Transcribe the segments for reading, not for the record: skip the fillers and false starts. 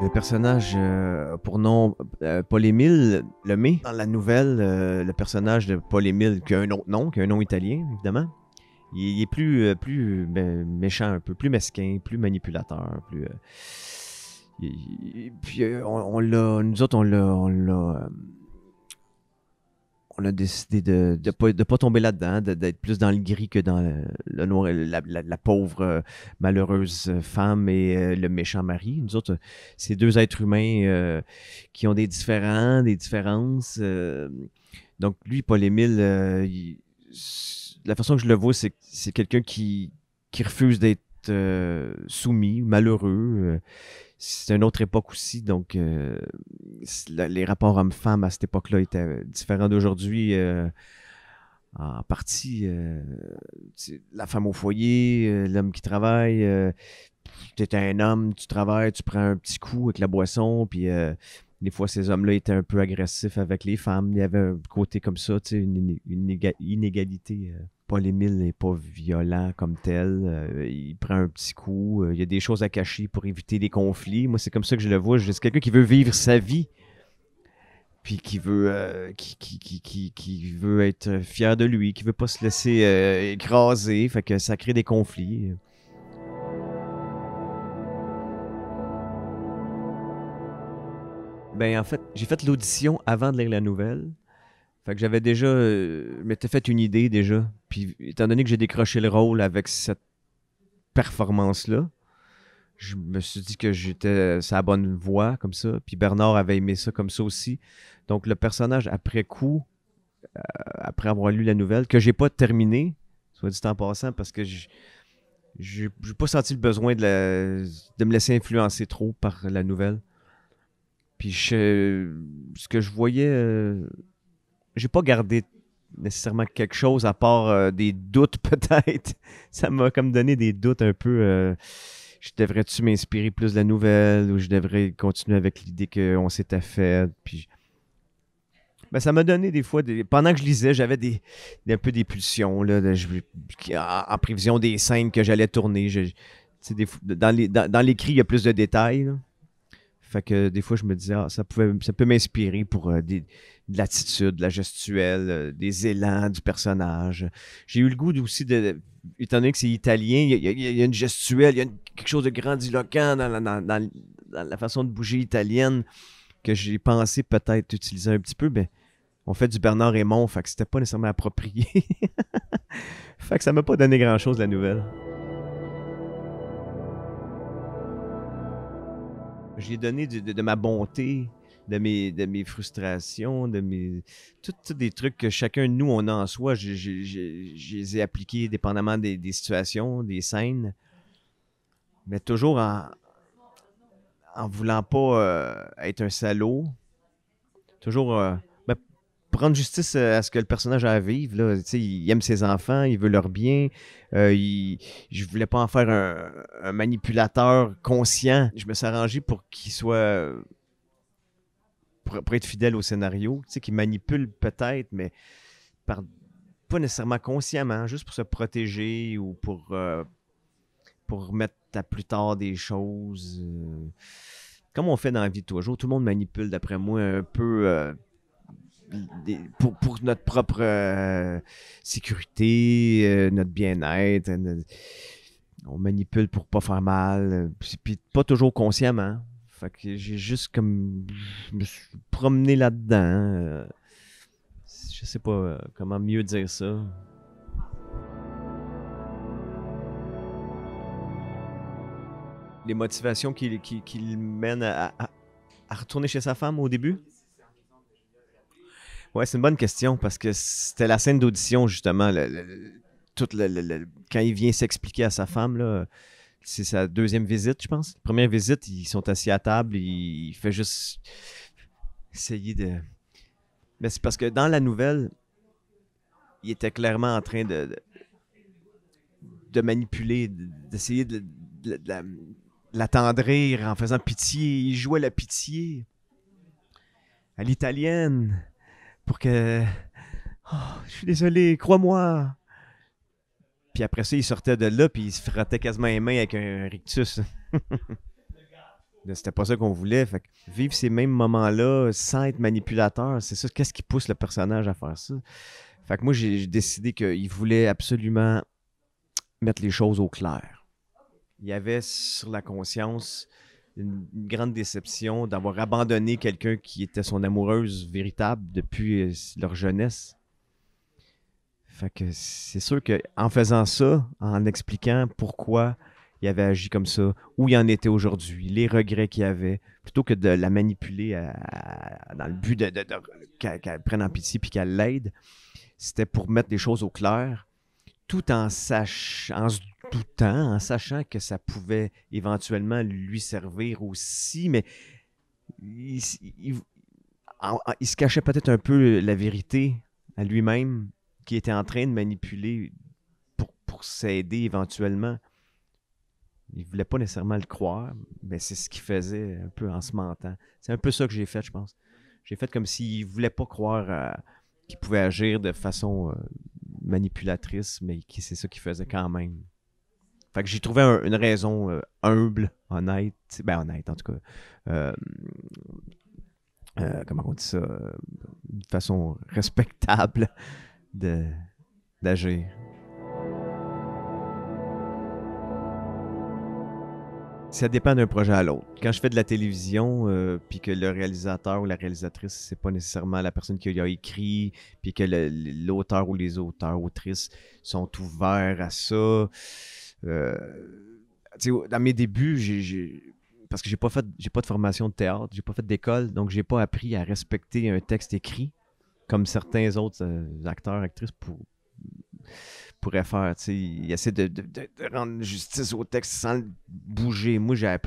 Le personnage pour nom Paul-Émile Lemay. Dans la nouvelle, le personnage de Paul-Émile, qui a un autre nom, qui a un nom italien, évidemment, il est plus méchant un peu, plus mesquin, plus manipulateur, plus... puis on l'a, nous autres, on a décidé de pas tomber là-dedans, d'être plus dans le gris que dans le noir, la pauvre, malheureuse femme et le méchant mari. Nous autres, c'est deux êtres humains qui ont des différences. Donc, lui, Paul-Émile, la façon que je le vois, c'est quelqu'un qui refuse d'être soumis, malheureux. C'est une autre époque aussi, donc les rapports hommes-femmes à cette époque-là étaient différents d'aujourd'hui. En partie, la femme au foyer, l'homme qui travaille. Tu es un homme, tu travailles, tu prends un petit coup avec la boisson, puis des fois, ces hommes-là étaient un peu agressifs avec les femmes. Il y avait un côté comme ça, tu sais, une inégalité. Paul-Émile n'est pas violent comme tel. Il prend un petit coup. Il y a des choses à cacher pour éviter les conflits. Moi, c'est comme ça que je le vois. C'est quelqu'un qui veut vivre sa vie, puis qui veut, qui veut être fier de lui, qui veut pas se laisser écraser. Fait que ça crée des conflits. Ben, en fait, j'ai fait l'audition avant de lire la nouvelle. Fait que j'avais déjà, je m'étais fait une idée déjà. Puis, étant donné que j'ai décroché le rôle avec cette performance-là, je me suis dit que j'étais sur la bonne voie, comme ça. Puis Bernard avait aimé ça comme ça aussi. Donc, le personnage, après coup, après avoir lu la nouvelle, que j'ai pas terminé, soit dit en passant, parce que j'ai pas senti le besoin de me laisser influencer trop par la nouvelle. Puis, ce que je voyais, j'ai pas gardé nécessairement quelque chose à part des doutes peut-être. Ça m'a comme donné des doutes un peu. Je devrais-tu m'inspirer plus de la nouvelle ou je devrais continuer avec l'idée qu'on s'était fait. Puis ben, ça m'a donné des fois, pendant que je lisais, j'avais un peu des pulsions là, en prévision des scènes que j'allais tourner. Dans l'écrit, il y a plus de détails. Là. Fait que des fois, je me disais, ça peut m'inspirer pour de l'attitude, de la gestuelle, des élans du personnage. J'ai eu le goût aussi étant donné que c'est italien, il y a une gestuelle, il y a quelque chose de grandiloquent dans la façon de bouger italienne que j'ai pensé peut-être utiliser un petit peu, mais on fait du Bernard Raymond, fait que c'était pas nécessairement approprié. Fait que ça m'a pas donné grand-chose la nouvelle. J'ai donné de ma bonté, de mes frustrations, tous des trucs que chacun de nous, on a en soi. Je les ai appliqués dépendamment des situations, des scènes, mais toujours en voulant pas être un salaud. Toujours ben, prendre justice à ce que le personnage a à vivre. Là. Il aime ses enfants, il veut leur bien. Je voulais pas en faire un manipulateur conscient. Je me suis arrangé pour qu'il soit pour être fidèle au scénario, qu'il manipule peut-être, mais par, pas nécessairement consciemment, juste pour se protéger ou pour mettre à plus tard des choses. Comme on fait dans la vie de toujours, tout le monde manipule, d'après moi, un peu pour notre propre sécurité, notre bien-être. On manipule pour pas faire mal, puis pas toujours consciemment. Fait que j'ai juste comme. Je me suis promené là-dedans. Je sais pas comment mieux dire ça. Les motivations qui le mènent à retourner chez sa femme au début? Ouais, c'est une bonne question parce que c'était la scène d'audition, justement. Quand il vient s'expliquer à sa femme, là, c'est sa deuxième visite, je pense. Première visite, ils sont assis à table, il fait juste essayer de. Mais c'est parce que dans la nouvelle, il était clairement en train de manipuler, d'essayer l'attendrir en faisant pitié. Il jouait la pitié à l'italienne pour que. Oh, je suis désolé, crois-moi. Puis après ça, il sortait de là, puis il se frottait quasiment les mains avec un rictus. C'était pas ça qu'on voulait. Fait que vivre ces mêmes moments-là sans être manipulateur, c'est ça. Qu'est-ce qui pousse le personnage à faire ça? Fait que moi, j'ai décidé qu'il voulait absolument mettre les choses au clair. Il y avait sur la conscience une grande déception d'avoir abandonné quelqu'un qui était son amoureuse véritable depuis leur jeunesse. Fait que c'est sûr qu'en faisant ça, en expliquant pourquoi il avait agi comme ça, où il en était aujourd'hui, les regrets qu'il avait, plutôt que de la manipuler dans le but qu'elle prenne en pitié puis qu'elle l'aide, c'était pour mettre les choses au clair, tout en se doutant, en sachant que ça pouvait éventuellement lui servir aussi, mais il, il- il se cachait peut-être un peu la vérité à lui-même qui était en train de manipuler pour s'aider éventuellement. Il voulait pas nécessairement le croire, mais c'est ce qu'il faisait un peu en se mentant. C'est un peu ça que j'ai fait, je pense. J'ai fait comme s'il voulait pas croire qu'il pouvait agir de façon manipulatrice, mais c'est ça qu'il faisait quand même. Fait que j'ai trouvé une raison humble, honnête, ben honnête en tout cas. Euh, comment on dit ça? De façon respectable de, d'agir. Ça dépend d'un projet à l'autre. Quand je fais de la télévision, puis que le réalisateur ou la réalisatrice, c'est pas nécessairement la personne qui a écrit, puis que l'auteur ou les auteurs, autrices sont ouverts à ça. Dans mes débuts, parce que j'ai pas de formation de théâtre, j'ai pas fait d'école, donc j'ai pas appris à respecter un texte écrit comme certains autres acteurs, actrices pourraient faire. Ils essaient de rendre justice au texte sans le bouger. Moi, j'ai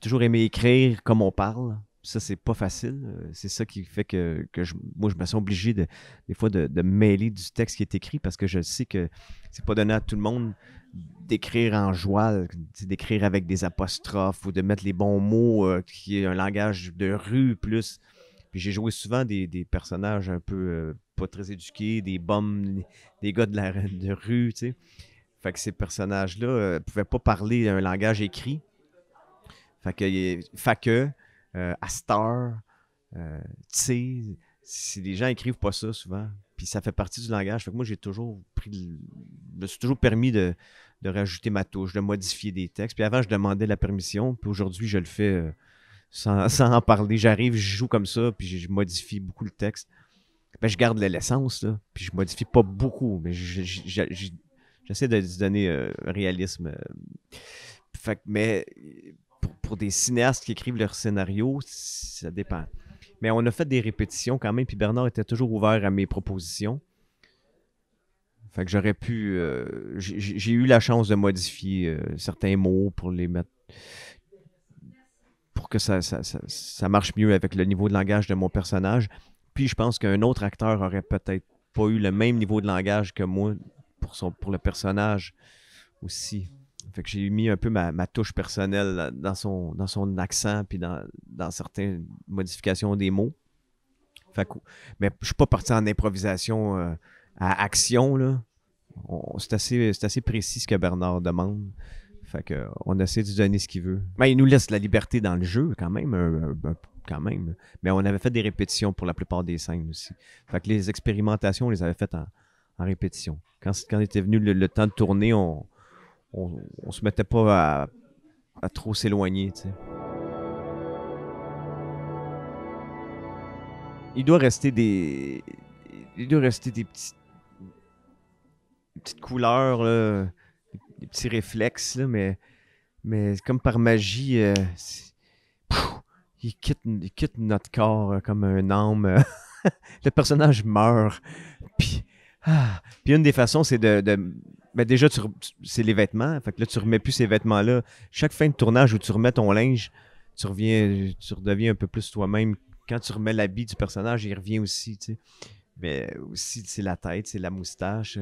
toujours aimé écrire comme on parle. Ça, c'est pas facile. C'est ça qui fait que moi, je me sens obligé des fois de me mêler du texte qui est écrit parce que je sais que c'est pas donné à tout le monde d'écrire en joie, d'écrire avec des apostrophes ou de mettre les bons mots, qui est un langage de rue plus. Puis j'ai joué souvent des personnages un peu pas très éduqués, des bums, des gars de rue, tu sais. Fait que ces personnages-là pouvaient pas parler un langage écrit. Fait que à Star, tu sais, les gens écrivent pas ça souvent. Puis ça fait partie du langage. Fait que moi, je me suis toujours permis de rajouter ma touche, de modifier des textes. Puis avant, je demandais la permission. Puis aujourd'hui, je le fais sans en parler. J'arrive, je joue comme ça, puis je modifie beaucoup le texte. Ben, je garde l'essence, là. Puis je modifie pas beaucoup, mais j'essaie de se donner réalisme. Mais pour des cinéastes qui écrivent leur scénario, ça dépend. Mais on a fait des répétitions quand même, puis Bernard était toujours ouvert à mes propositions. Fait que j'aurais pu... j'ai eu la chance de modifier certains mots pour les mettre... pour que ça marche mieux avec le niveau de langage de mon personnage. Puis je pense qu'un autre acteur aurait peut-être pas eu le même niveau de langage que moi pour le personnage aussi. Fait que j'ai mis un peu ma touche personnelle dans son accent puis dans certaines modifications des mots. Fait que, mais je suis pas parti en improvisation à action, là. C'est assez précis ce que Bernard demande. Fait que on essaie de lui donner ce qu'il veut. Mais il nous laisse la liberté dans le jeu quand même, quand même. Mais on avait fait des répétitions pour la plupart des scènes aussi. Fait que les expérimentations, on les avait faites en répétition. Quand était venu le temps de tourner, on se mettait pas à trop s'éloigner, tu sais. Il doit rester des petites couleurs, là, des petits réflexes, là, mais comme par magie, il quitte notre corps comme un âme. Le personnage meurt. Puis, puis une des façons, c'est ben déjà, c'est les vêtements. Fait que là, tu remets plus ces vêtements-là. Chaque fin de tournage où tu remets ton linge, tu redeviens un peu plus toi-même. Quand tu remets l'habit du personnage, il revient aussi, tu sais. Mais aussi, c'est la tête, c'est la moustache.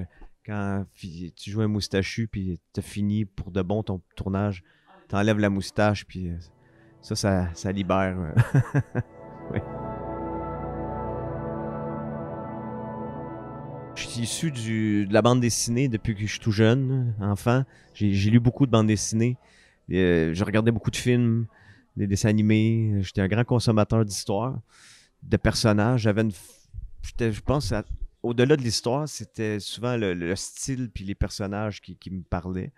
Quand tu joues un moustachu, puis t'as fini pour de bon ton tournage, t'enlèves la moustache, puis ça libère. Oui. Je suis issu de la bande dessinée depuis que je suis tout jeune, enfant. J'ai lu beaucoup de bandes dessinées. Je regardais beaucoup de films. des dessins animés. J'étais un grand consommateur d'histoires, de personnages. Je pense, au-delà de l'histoire, c'était souvent le style puis les personnages qui me parlaient.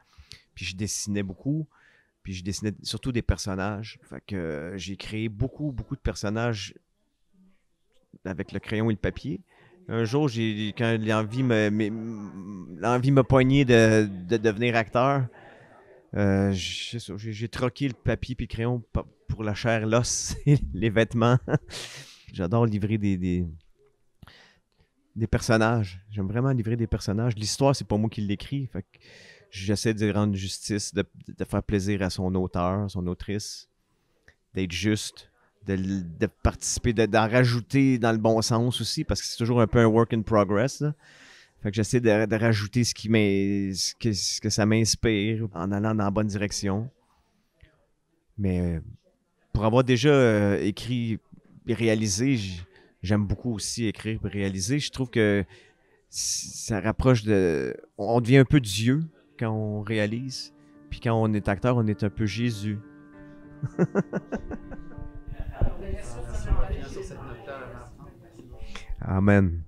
Puis je dessinais beaucoup. Puis je dessinais surtout des personnages. Fait que j'ai créé beaucoup, beaucoup de personnages avec le crayon et le papier. Un jour, quand l'envie m'a poigné de devenir acteur, j'ai troqué le papier et le crayon pour la chair, l'os et les vêtements. J'adore livrer des personnages. J'aime vraiment livrer des personnages. L'histoire, c'est pas moi qui l'écris. Fait que j'essaie de rendre justice, de faire plaisir à son auteur, son autrice, d'être juste, de participer, d'en rajouter dans le bon sens aussi, parce que c'est toujours un peu un work in progress, là. Fait que j'essaie de rajouter ce que ça m'inspire en allant dans la bonne direction. Mais pour avoir déjà écrit et réalisé, j'aime beaucoup aussi écrire et réaliser. Je trouve que ça rapproche de... On devient un peu Dieu quand on réalise. Puis quand on est acteur, on est un peu Jésus. Merci, on va finir sur cette note-là, Martin. Merci beaucoup. Amen.